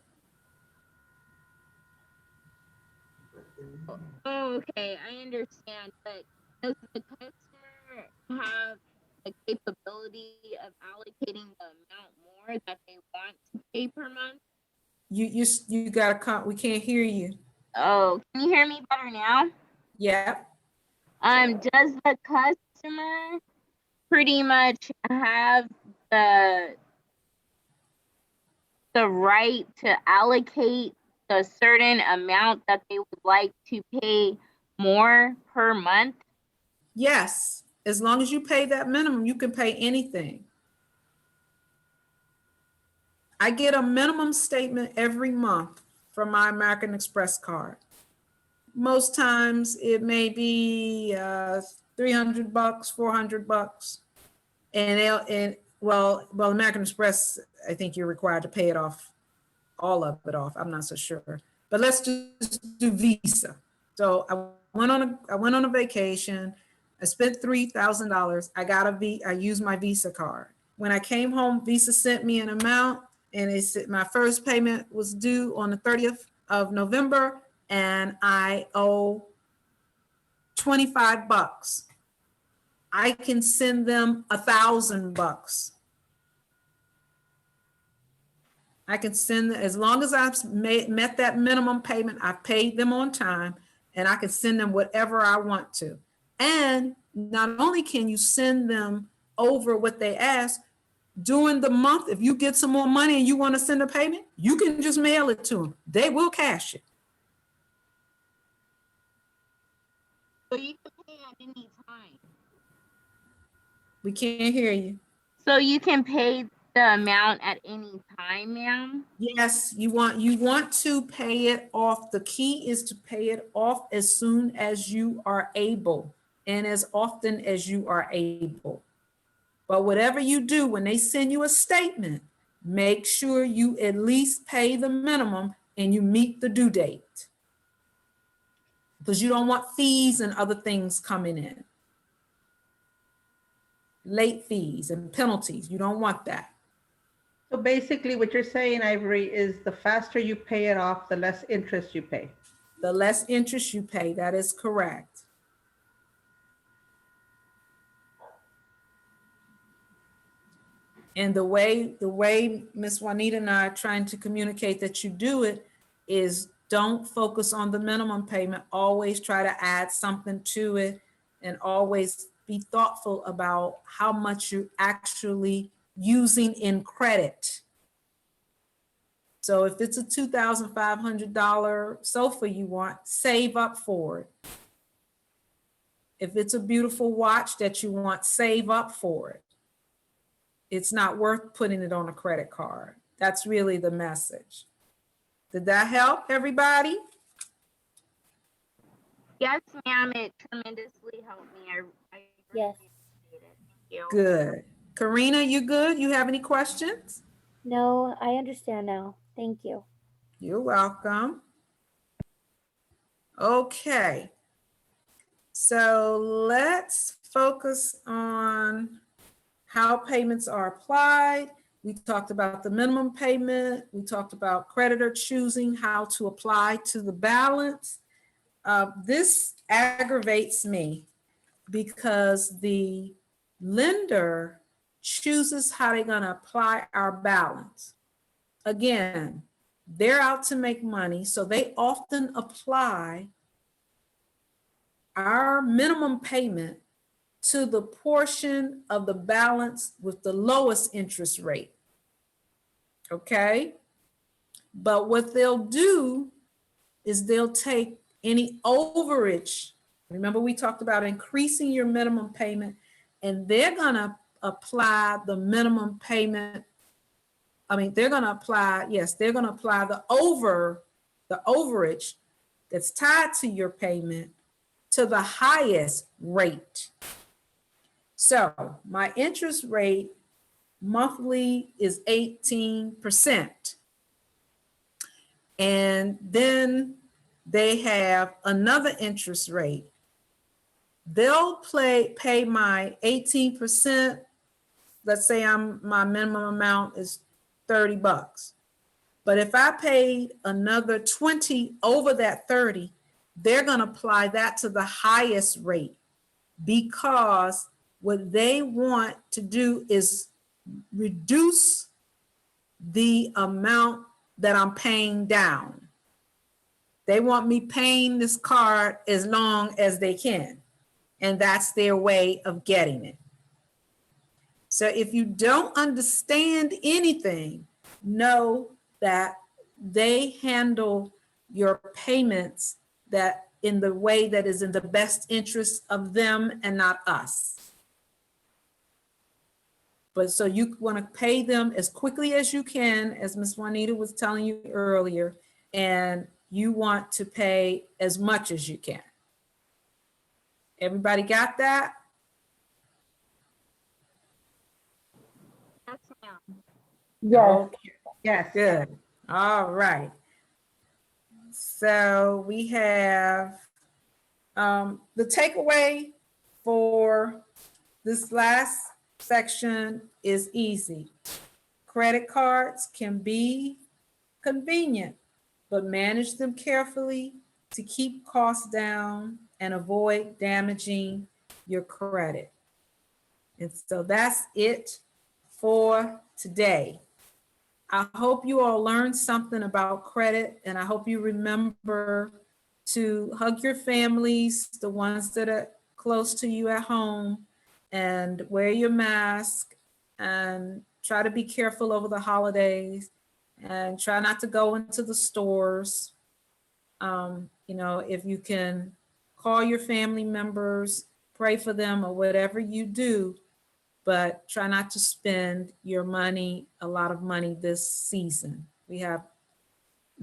B: Oh, okay, I understand, but does the customer have the capability of allocating the amount more that they want to pay per month?
A: You gotta come, we can't hear you.
B: Oh, can you hear me better now?
A: Yep.
B: Does the customer pretty much have the right to allocate a certain amount that they would like to pay more per month?
A: Yes, as long as you pay that minimum, you can pay anything. I get a minimum statement every month from my American Express card. Most times it may be $300, $400, well, American Express, I think you're required to pay it off, all of it off. I'm not so sure, but let's just do Visa. So I went on a vacation. I spent $3,000. I used my Visa card. When I came home, Visa sent me an amount, and it said my first payment was due on the 30th of November, and I owe $25. I can send them $1,000. I can send, as long as I've met that minimum payment, I've paid them on time, and I can send them whatever I want to. And not only can you send them over what they ask, during the month, if you get some more money and you want to send a payment, you can just mail it to them. They will cash it.
B: So you can pay at any time.
A: We can't hear you.
B: So you can pay the amount at any time, ma'am?
A: Yes, you want to pay it off. The key is to pay it off as soon as you are able and as often as you are able. But whatever you do, when they send you a statement, make sure you at least pay the minimum and you meet the due date. Because you don't want fees and other things coming in. Late fees and penalties, you don't want that.
C: So basically what you're saying, Ivory, is the faster you pay it off, the less interest you pay.
A: The less interest you pay, that is correct. And the way Ms. Juanita and I are trying to communicate that you do it is don't focus on the minimum payment. Always try to add something to it, and always be thoughtful about how much you're actually using in credit. So if it's a $2,500 sofa you want, save up for it. If it's a beautiful watch that you want, save up for it. It's not worth putting it on a credit card. That's really the message. Did that help everybody?
B: Yes, ma'am, it tremendously helped me. I
D: Yes.
B: appreciate it. Thank you.
A: Good. Karina, you good? You have any questions?
D: No, I understand now. Thank you.
A: You're welcome. Okay. So let's focus on how payments are applied. We talked about the minimum payment. We talked about creditor choosing how to apply to the balance. This aggravates me because the lender chooses how they're going to apply our balance. Again, they're out to make money, so they often apply our minimum payment to the portion of the balance with the lowest interest rate. Okay? But what they'll do is they'll take any overage, remember we talked about increasing your minimum payment, and they're gonna apply the minimum payment. I mean, they're gonna apply, yes, they're gonna apply the overage that's tied to your payment to the highest rate. So my interest rate monthly is 18%. And then they have another interest rate. They'll pay my 18%. Let's say my minimum amount is $30. But if I paid another 20 over that 30, they're gonna apply that to the highest rate, because what they want to do is reduce the amount that I'm paying down. They want me paying this card as long as they can, and that's their way of getting it. So if you don't understand anything, know that they handle your payments that in the way that is in the best interest of them and not us. But so you want to pay them as quickly as you can, as Ms. Juanita was telling you earlier, and you want to pay as much as you can. Everybody got that?
B: Yes, ma'am.
G: Yes.
A: Okay,
C: Yes.
A: good. All right. So we have the takeaway for this last section is easy. Credit cards can be convenient, but manage them carefully to keep costs down and avoid damaging your credit. And so that's it for today. I hope you all learned something about credit, and I hope you remember to hug your families, the ones that are close to you at home, and wear your mask, and try to be careful over the holidays, and try not to go into the stores. You know, if you can call your family members, pray for them, or whatever you do, but try not to spend your money, a lot of money this season. We have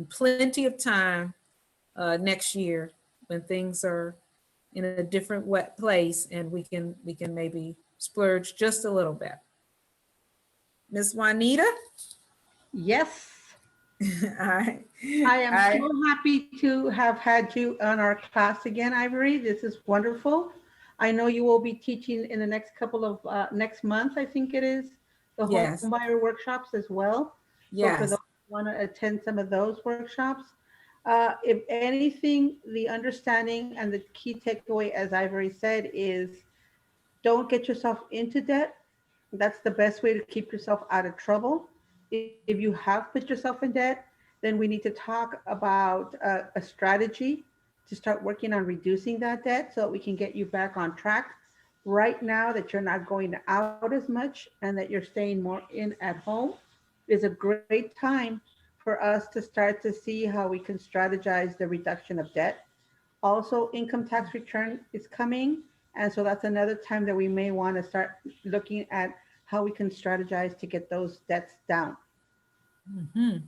A: plenty of time next year when things are in a different wet place, and we can maybe splurge just a little bit. Miss Juanita?
C: Yes.
A: I
C: I am so happy to have had you on our class again, Ivory. This is wonderful. I know you will be teaching in the next couple of next month, I think it is, the
A: Yes.
C: home buyer workshops as well. So for
A: Yes.
C: those who want to attend some of those workshops, if anything, the understanding and the key takeaway, as Ivory said, is don't get yourself into debt. That's the best way to keep yourself out of trouble. If you have put yourself in debt, then we need to talk about a strategy to start working on reducing that debt so that we can get you back on track. Right now, that you're not going out as much and that you're staying more in at home, is a great time for us to start to see how we can strategize the reduction of debt. Also, income tax return is coming. And so that's another time that we may want to start looking at how we can strategize to get those debts down.
A: Mhm.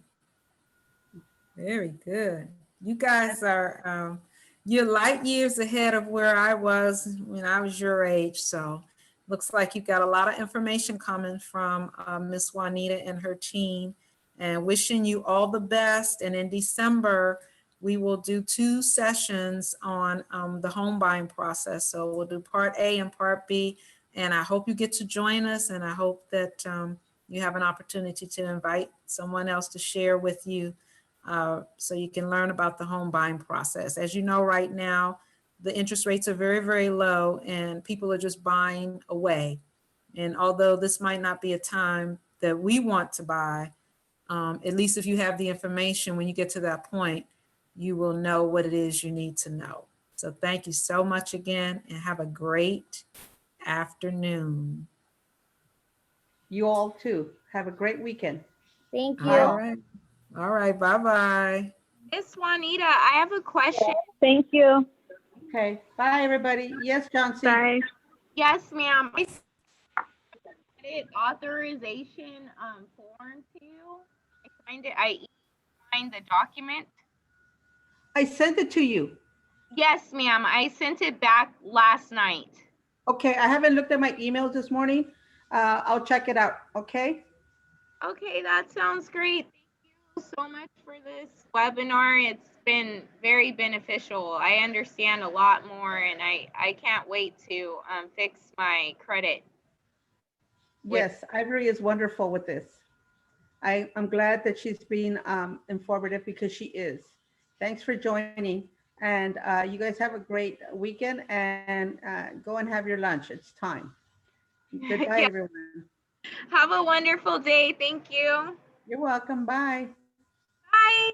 A: Very good. You guys are, you're light years ahead of where I was when I was your age. So looks like you've got a lot of information coming from Miss Juanita and her team, and wishing you all the best. And in December, we will do 2 sessions on the home buying process. So we'll do part A and part B. And I hope you get to join us. And I hope that you have an opportunity to invite someone else to share with you so you can learn about the home buying process. As you know, right now, the interest rates are very, very low and people are just buying away. And although this might not be a time that we want to buy, at least if you have the information, when you get to that point, you will know what it is you need to know. So thank you so much again, and have a great afternoon.
C: You all too. Have a great weekend.
D: Thank you.
A: All right. All right. Bye-bye.
B: Miss Juanita, I have a question.
F: Thank you.
C: Okay, bye, everybody. Yes, John C.
F: Bye.
B: Yes, ma'am. I did authorization form to you. I signed it. I signed the document.
C: I sent it to you.
B: Yes, ma'am. I sent it back last night.
C: Okay, I haven't looked at my emails this morning. I'll check it out, okay?
B: Okay, that sounds great. Thank you so much for this webinar. It's been very beneficial. I understand a lot more, and I can't wait to fix my credit.
C: Yes, Ivory is wonderful with this. I'm glad that she's being informative because she is. Thanks for joining. And you guys have a great weekend and go and have your lunch. It's time. Goodbye,
B: Yeah.
C: everyone.
B: Have a wonderful day. Thank you.
C: You're welcome. Bye.
B: Bye.